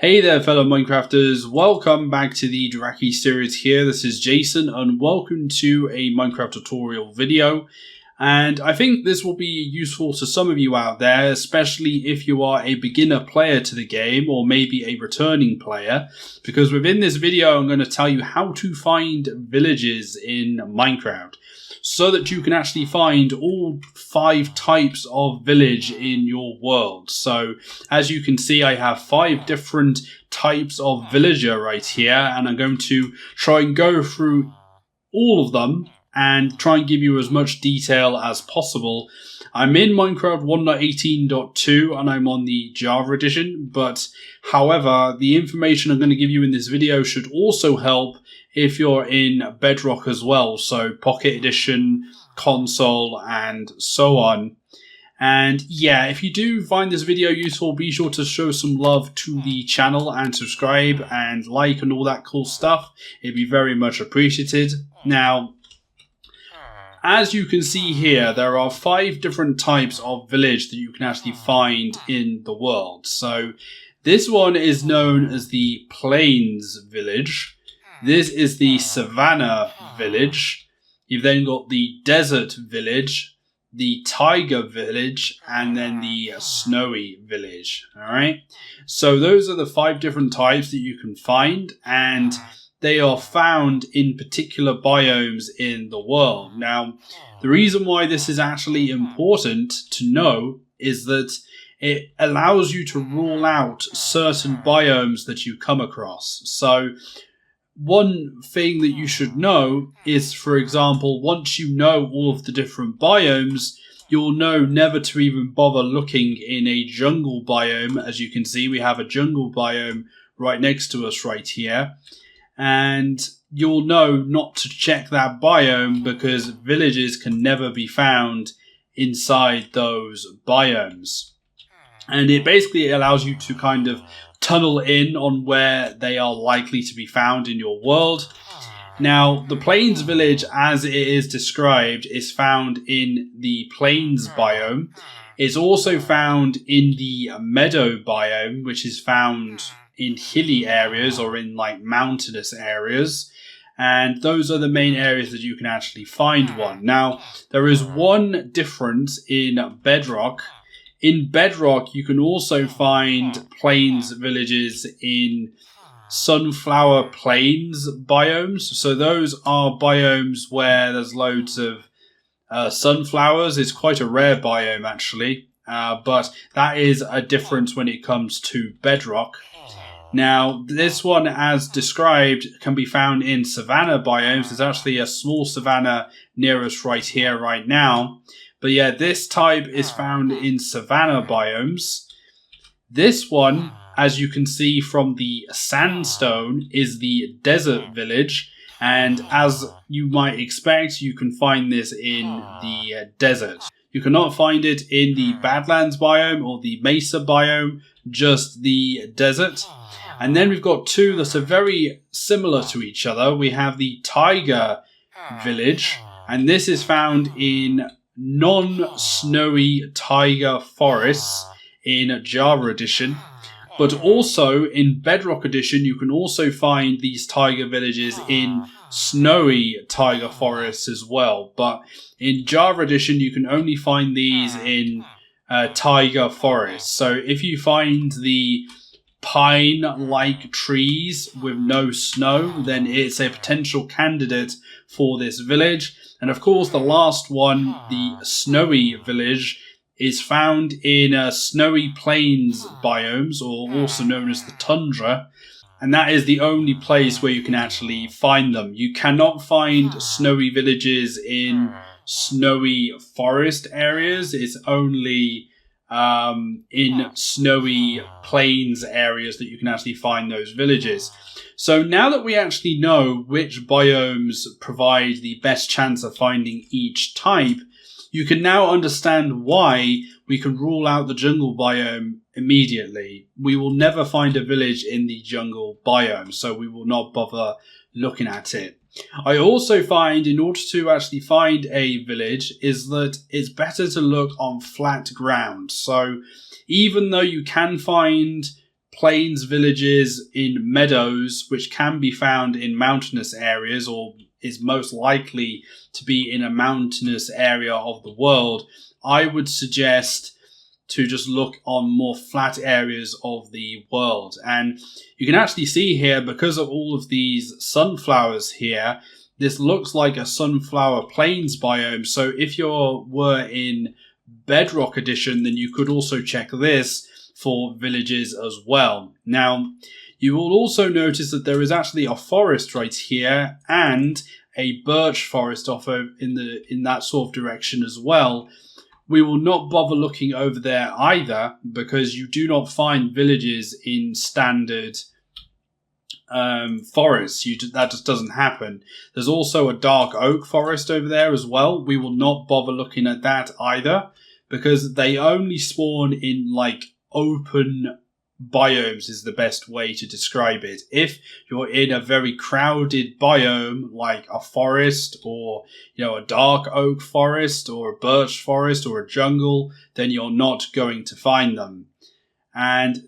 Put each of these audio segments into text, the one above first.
Hey there fellow Minecrafters, welcome back to the Drackiseries here. This is Jason and welcome to a Minecraft tutorial video. And I think this will be useful to some of you out there, especially if you are a beginner player to the game or maybe a returning player, because within this video I'm going to tell you how to find villages in Minecraft, so that you can actually find all 5 types of village in your world. So as you can see, I have 5 different types of villager right here, and I'm going to try and go through all of them and try and give you as much detail as possible. I'm in Minecraft 1.18.2 and I'm on the Java edition, but however, the information I'm going to give you in this video should also help if you're in Bedrock as well, so Pocket Edition, Console, and so on. And yeah, if you do find this video useful, be sure to show some love to the channel and subscribe and like and all that cool stuff. It'd be very much appreciated. Now, as you can see here, there are 5 different types of village that you can actually find in the world. So this one is known as the Plains Village. This is the Savannah Village. You've then got the Desert Village, the Tiger Village, and then the Snowy Village. Alright, so those are the 5 different types that you can find, and they are found in particular biomes in the world. Now, the reason why this is actually important to know is that it allows you to rule out certain biomes that you come across. So one thing that you should know is, for example, once you know all of the different biomes, you'll know never to even bother looking in a jungle biome. As you can see, we have a jungle biome right next to us right here. And you'll know not to check that biome because villages can never be found inside those biomes. And it basically allows you to kind of tunnel in on where they are likely to be found in your world. Now, the Plains Village, as it is described, is found in the Plains biome. It's also found in the Meadow biome, which is found in hilly areas or in like mountainous areas. And those are the main areas that you can actually find one. Now, there is one difference in Bedrock. In Bedrock, you can also find plains villages in Sunflower Plains biomes. So those are biomes where there's loads of sunflowers. It's quite a rare biome, actually. But that is a difference when it comes to Bedrock. Now, this one, as described, can be found in savanna biomes. There's actually a small savanna near us right here, right now. But yeah, this type is found in savanna biomes. This one, as you can see from the sandstone, is the desert village. And as you might expect, you can find this in the desert. You cannot find it in the Badlands biome or the Mesa biome, just the desert. And then we've got 2 that are very similar to each other. We have the Tiger Village, and this is found in non-snowy taiga forests in Java Edition. But also in Bedrock Edition, you can also find these taiga villages in snowy taiga forests as well. But in Java Edition, you can only find these in taiga forests. So if you find the pine-like trees with no snow, then it's a potential candidate for this village. And of course, the last one, the Snowy Village, is found in snowy plains biomes, or also known as the tundra. And that is the only place where you can actually find them. You cannot find snowy villages in snowy forest areas. It's only in snowy plains areas that you can actually find those villages. So now that we actually know which biomes provide the best chance of finding each type, you can now understand why we can rule out the jungle biome immediately. We will never find a village in the jungle biome, so we will not bother looking at it. I also find, in order to actually find a village, is that it's better to look on flat ground. So even though you can find plains villages in meadows, which can be found in mountainous areas, or is most likely to be in a mountainous area of the world, I would suggest to just look on more flat areas of the world. And you can actually see here, because of all of these sunflowers here, this looks like a sunflower plains biome. So if you were in Bedrock edition, then you could also check this for villages as well. Now, you will also notice that there is actually a forest right here and a birch forest off in that sort of direction as well. We will not bother looking over there either, because you do not find villages in standard forests. That just doesn't happen. There's also a dark oak forest over there as well. We will not bother looking at that either, because they only spawn in like open biomes is the best way to describe it. If you're in a very crowded biome like a forest, or a dark oak forest or a birch forest or a jungle, then you're not going to find them. And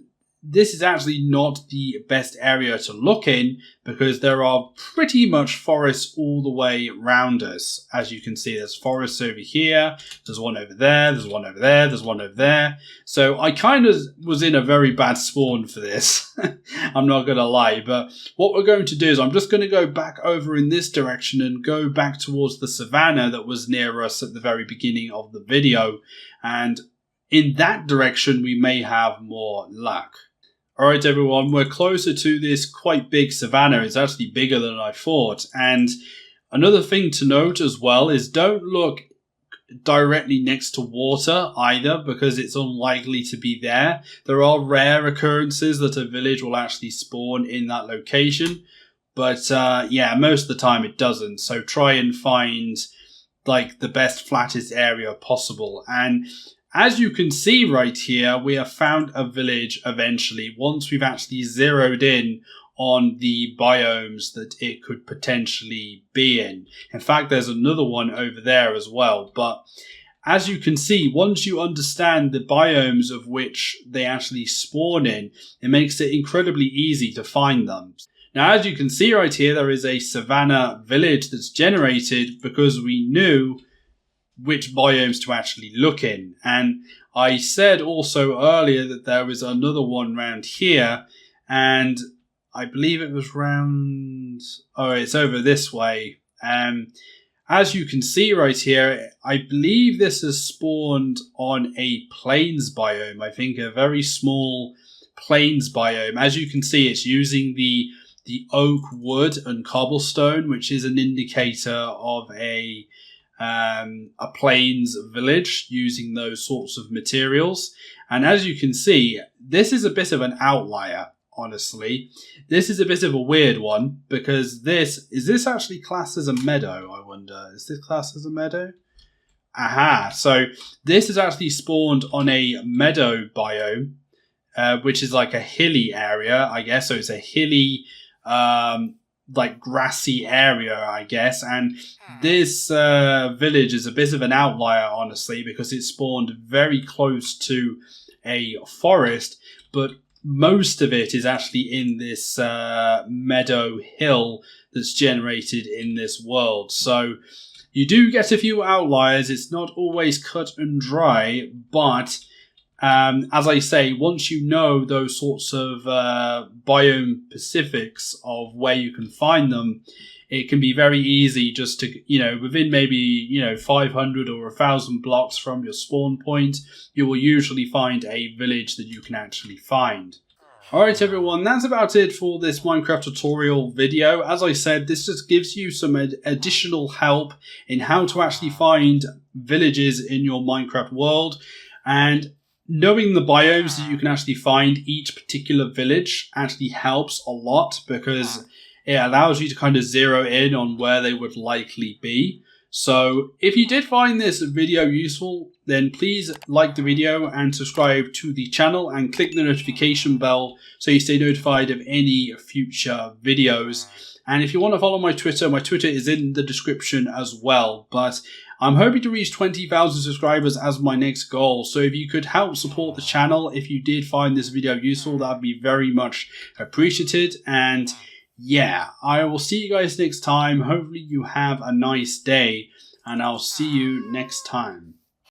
this is actually not the best area to look in, because there are pretty much forests all the way around us. As you can see, there's forests over here, there's one over there, there's one over there, there's one over there. So I kind of was in a very bad spawn for this. I'm not going to lie. But what we're going to do is I'm just going to go back over in this direction and go back towards the savannah that was near us at the very beginning of the video. And in that direction, we may have more luck. Alright everyone, we're closer to this quite big savannah. It's actually bigger than I thought. And another thing to note as well is don't look directly next to water either, because it's unlikely to be there. There are rare occurrences that a village will actually spawn in that location. But yeah, most of the time it doesn't. So try and find like the best, flattest area possible. And as you can see right here, we have found a village eventually, once we've actually zeroed in on the biomes that it could potentially be in. In fact, there's another one over there as well. But as you can see, once you understand the biomes of which they actually spawn in, it makes it incredibly easy to find them. Now, as you can see right here, there is a Savannah Village that's generated because we knew which biomes to actually look in. And I said also earlier that there was another one around here, and I believe it was round... oh, it's over this way. As you can see right here, I believe this has spawned on a plains biome. I think a very small plains biome. As you can see, it's using the oak wood and cobblestone, which is an indicator of a plains village using those sorts of materials. And as you can see, this is a bit of an outlier, honestly. This is a bit of a weird one, because is this actually classed as a meadow, I wonder? Is this classed as a meadow? Aha, so this is actually spawned on a meadow biome, which is like a hilly area, I guess. So it's a hilly, like grassy area, I guess. And this village is a bit of an outlier, honestly, because it spawned very close to a forest, but most of it is actually in this meadow hill that's generated in this world. So you do get a few outliers. It's not always cut and dry, but as I say, once you know those sorts of biome specifics of where you can find them, it can be very easy just to, within maybe, 500 or 1,000 blocks from your spawn point, you will usually find a village that you can actually find. Alright everyone, that's about it for this Minecraft tutorial video. As I said, this just gives you some additional help in how to actually find villages in your Minecraft world. And knowing the biomes that you can actually find each particular village actually helps a lot, because it allows you to kind of zero in on where they would likely be. So if you did find this video useful, then please like the video and subscribe to the channel and click the notification bell so you stay notified of any future videos. And if you want to follow my Twitter is in the description as well. But I'm hoping to reach 20,000 subscribers as my next goal, so if you could help support the channel, if you did find this video useful, that would be very much appreciated. And yeah, I will see you guys next time. Hopefully you have a nice day, and I'll see you next time.